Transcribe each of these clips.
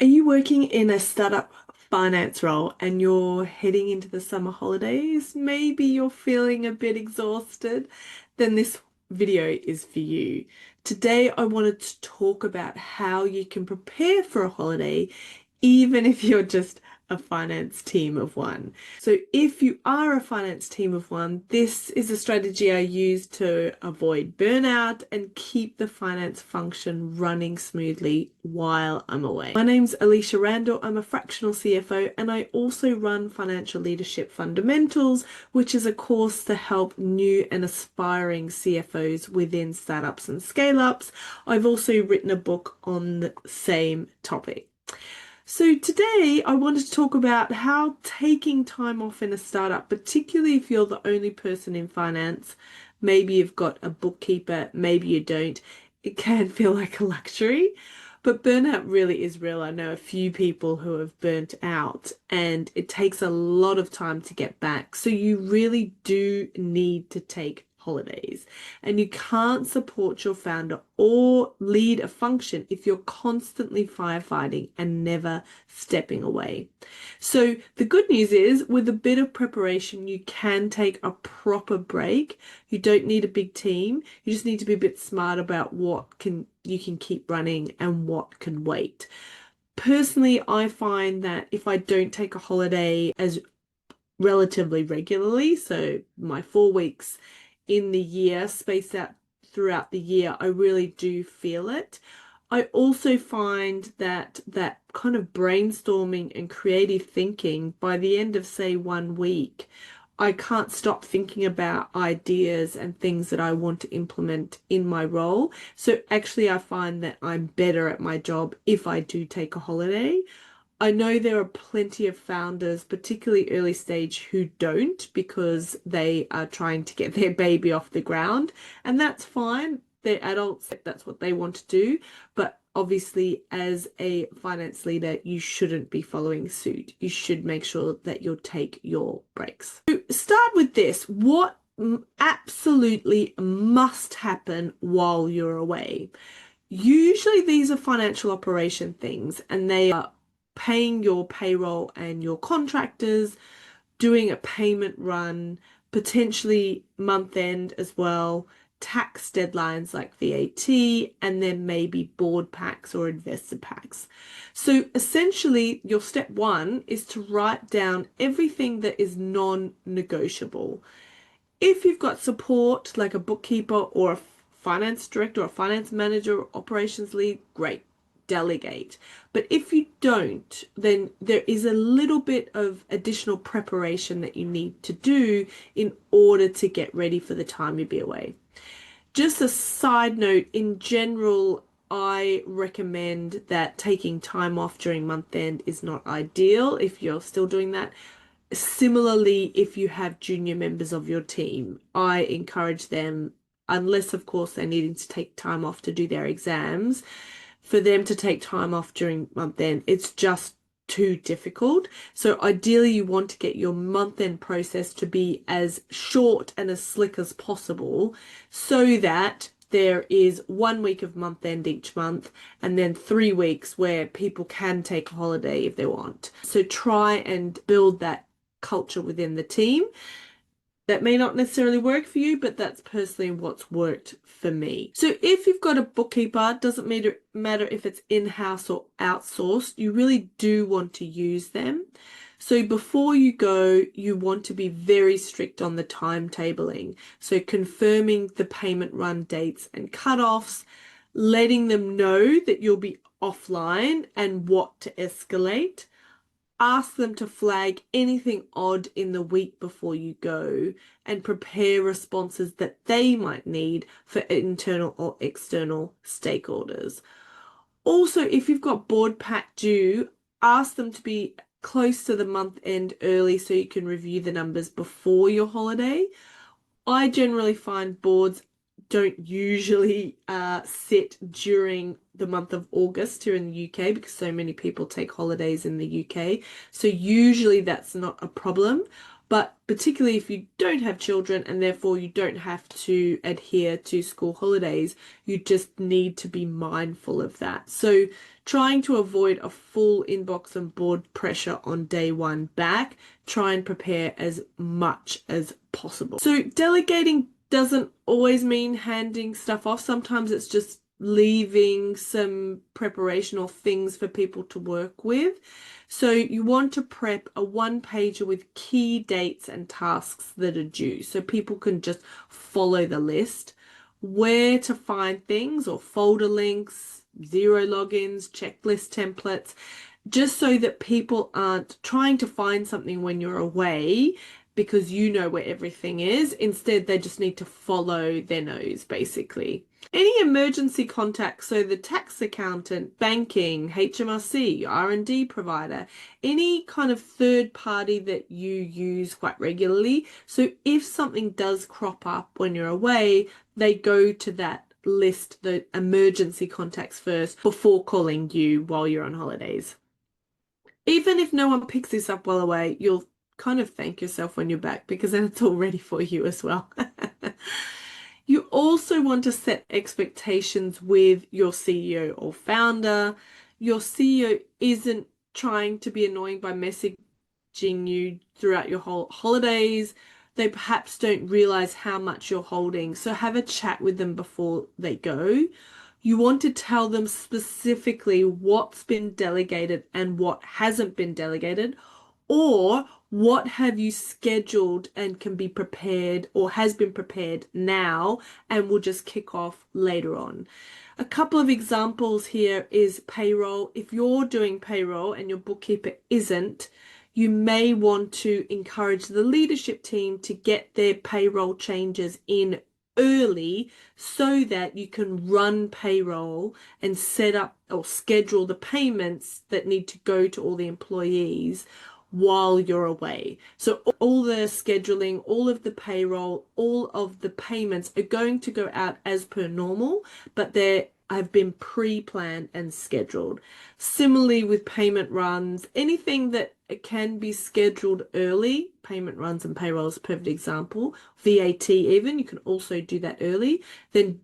Are you working in a startup finance role and you're heading into the summer holidays? Maybe you're feeling a bit exhausted? Then this video is for you. Today, I wanted to talk about how you can prepare for a holiday, even if you're just a finance team of one. So if you are a finance team of one, this is a strategy I use to avoid burnout and keep the finance function running smoothly while I'm away. My name's Alysha Randall. I'm a fractional CFO and I also run Financial Leadership Fundamentals, which is a course to help new and aspiring CFOs within startups and scale-ups. I've also written a book on the same topic. So today I wanted to talk about how taking time off in a startup, particularly if you're the only person in finance, maybe you've got a bookkeeper, maybe you don't, it can feel like a luxury. But burnout really is real. I know a few people who have burnt out and it takes a lot of time to get back. So you really do need to take holidays. And you can't support your founder or lead a function if you're constantly firefighting and never stepping away. So the good news is, with a bit of preparation, you can take a proper break. You don't need a big team. You just need to be a bit smart about what you can keep running and what can wait. Personally, I find that if I don't take a holiday as relatively regularly, so my 4 weeks in the year, spaced out throughout the year, I really do feel it. I also find that that kind of brainstorming and creative thinking by the end of, say, 1 week, I can't stop thinking about ideas and things that I want to implement in my role. So actually, I find that I'm better at my job if I do take a holiday. I know there are plenty of founders, particularly early stage, who don't because they are trying to get their baby off the ground, and that's fine. They're adults, that's what they want to do. But obviously, as a finance leader, you shouldn't be following suit. You should make sure that you'll take your breaks. So start with this. What absolutely must happen while you're away? Usually these are financial operation things and they are paying your payroll and your contractors, doing a payment run, potentially month end as well, tax deadlines like VAT, and then maybe board packs or investor packs. So essentially, your step one is to write down everything that is non-negotiable. If you've got support like a bookkeeper or a finance director or a finance manager or operations lead, great, delegate. But if you don't, then there is a little bit of additional preparation that you need to do in order to get ready for the time you'll be away. Just a side note, in general, I recommend that taking time off during month end is not ideal if you're still doing that. Similarly, if you have junior members of your team, I encourage them, unless of course they're needing to take time off to do their exams, for them to take time off during month end. It's just too difficult. So ideally you want to get your month end process to be as short and as slick as possible so that there is 1 week of month end each month and then 3 weeks where people can take a holiday if they want. So try and build that culture within the team. That may not necessarily work for you, but that's personally what's worked for me. So if you've got a bookkeeper, doesn't matter if it's in-house or outsourced, you really do want to use them. So before you go, you want to be very strict on the timetabling. So confirming the payment run dates and cutoffs, letting them know that you'll be offline and what to escalate. Ask them to flag anything odd in the week before you go and prepare responses that they might need for internal or external stakeholders. Also, if you've got board pack due, ask them to be close to the month end early so you can review the numbers before your holiday. I generally find boards don't usually sit during the month of August here in the UK because so many people take holidays in the UK. So usually that's not a problem. But particularly if you don't have children and therefore you don't have to adhere to school holidays, you just need to be mindful of that. So trying to avoid a full inbox and board pressure on day one back, try and prepare as much as possible. So delegating doesn't always mean handing stuff off. Sometimes it's just leaving some preparation or things for people to work with. So you want to prep a one-pager with key dates and tasks that are due, so people can just follow the list, where to find things or folder links, zero logins, checklist templates, just so that people aren't trying to find something when you're away because you know where everything is. Instead, they just need to follow their nose, basically. Any emergency contacts, so the tax accountant, banking, HMRC, R&D provider, any kind of third party that you use quite regularly. So if something does crop up when you're away, they go to that list, the emergency contacts first before calling you while you're on holidays. Even if no one picks this up while away, you'll kind of thank yourself when you're back because then it's all ready for you as well. You also want to set expectations with your CEO or founder. Your CEO isn't trying to be annoying by messaging you throughout your whole holidays. They perhaps don't realize how much you're holding. So have a chat with them before they go. You want to tell them specifically what's been delegated and what hasn't been delegated, or what have you scheduled and can be prepared or has been prepared now and will just kick off later on. A couple of examples here is payroll. If you're doing payroll and your bookkeeper isn't, you may want to encourage the leadership team to get their payroll changes in early so that you can run payroll and set up or schedule the payments that need to go to all the employees while you're away. So all the scheduling, all of the payroll, all of the payments are going to go out as per normal, but they have been pre-planned and scheduled. Similarly with payment runs, anything that can be scheduled early, payment runs and payroll is a perfect example. VAT even, you can also do that early, then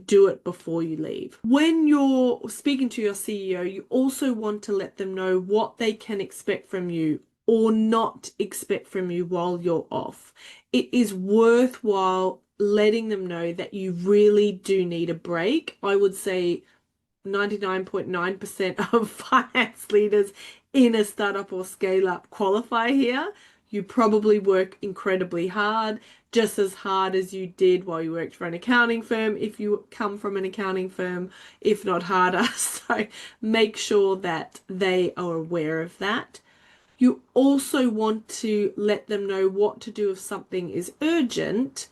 do it before you leave. When you're speaking to your CEO, you also want to let them know what they can expect from you or not expect from you while you're off. It is worthwhile letting them know that you really do need a break. I would say 99.9% of finance leaders in a startup or scale up qualify here. You probably work incredibly hard, just as hard as you did while you worked for an accounting firm, if you come from an accounting firm, if not harder. So make sure that they are aware of that. You also want to let them know what to do if something is urgent,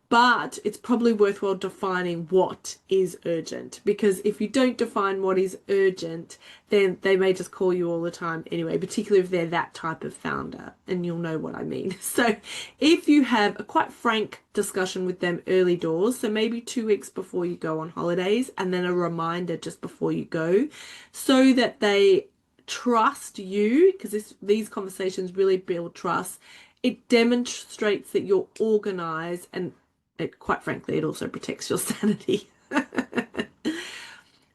but it's probably worthwhile defining what is urgent, because if you don't define what is urgent, then they may just call you all the time anyway, particularly if they're that type of founder, and you'll know what I mean. So if you have a quite frank discussion with them early doors, so maybe 2 weeks before you go on holidays, and then a reminder just before you go, so that they trust you, because these conversations really build trust. It demonstrates that you're organized, and quite frankly, it also protects your sanity.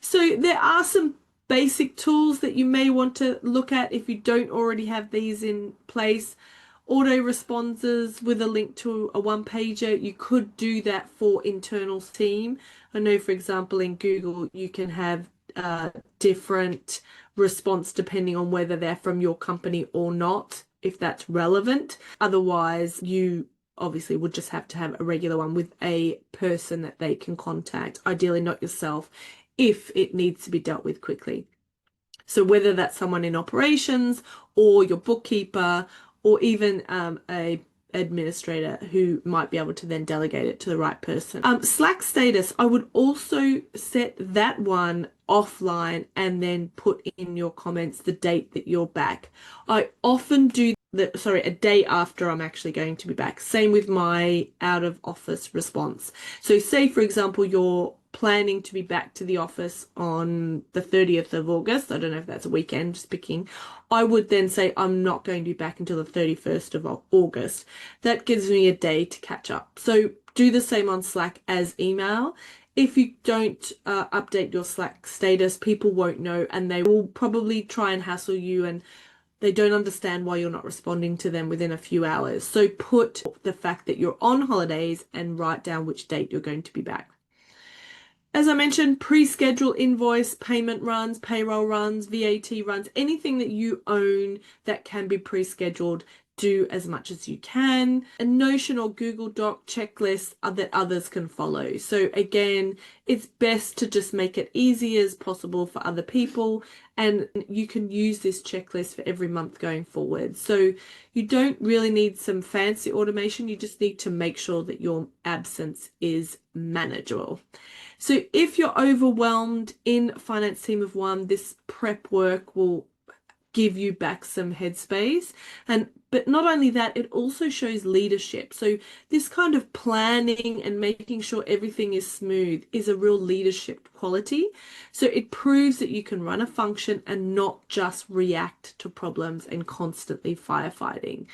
So there are some basic tools that you may want to look at if you don't already have these in place. Auto responses with a link to a one-pager, you could do that for internal team. I know, for example, in Google, you can have different response depending on whether they're from your company or not, if that's relevant. Otherwise, you obviously would just have to have a regular one with a person that they can contact, ideally not yourself, if it needs to be dealt with quickly. So whether that's someone in operations or your bookkeeper or even a administrator who might be able to then delegate it to the right person. Slack status, I would also set that one offline and then put in your comments the date that you're back. I often do a day after I'm actually going to be back. Same with my out of office response. So say, for example, you're planning to be back to the office on the 30th of August, I don't know if that's a weekend, just picking, I would then say I'm not going to be back until the 31st of August. That gives me a day to catch up. So do the same on Slack as email. If you don't update your Slack status, people won't know and they will probably try and hassle you, and they don't understand why you're not responding to them within a few hours. So put the fact that you're on holidays and write down which date you're going to be back. As I mentioned, pre-schedule invoice, payment runs, payroll runs, VAT runs, anything that you own that can be pre-scheduled, do as much as you can. A Notion or Google Doc checklist that others can follow. So again, it's best to just make it easy as possible for other people, and you can use this checklist for every month going forward. So you don't really need some fancy automation, you just need to make sure that your absence is manageable. So if you're overwhelmed in finance team of one, this prep work will give you back some headspace. But not only that, it also shows leadership. So this kind of planning and making sure everything is smooth is a real leadership quality. So it proves that you can run a function and not just react to problems and constantly firefighting.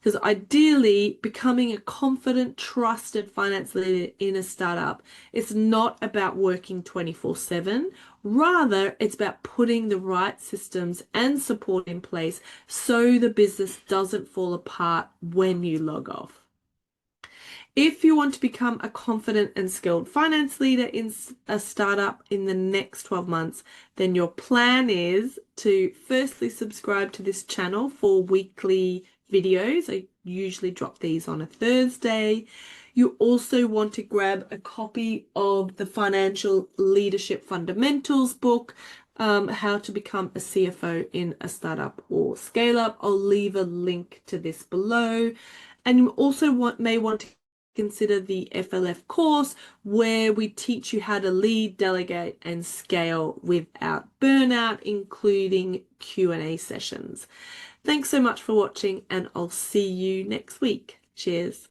Because ideally, becoming a confident, trusted finance leader in a startup, it's not about working 24/7. Rather, it's about putting the right systems and support in place so the business doesn't fall apart when you log off. If you want to become a confident and skilled finance leader in a startup in the next 12 months, then your plan is to firstly subscribe to this channel for weekly videos. I usually drop these on a Thursday. You also want to grab a copy of the Financial Leadership Fundamentals book, How to Become a CFO in a Startup or Scale-Up. I'll leave a link to this below. And you also may want to consider the FLF course, where we teach you how to lead, delegate, and scale without burnout, including Q&A sessions. Thanks so much for watching, and I'll see you next week. Cheers.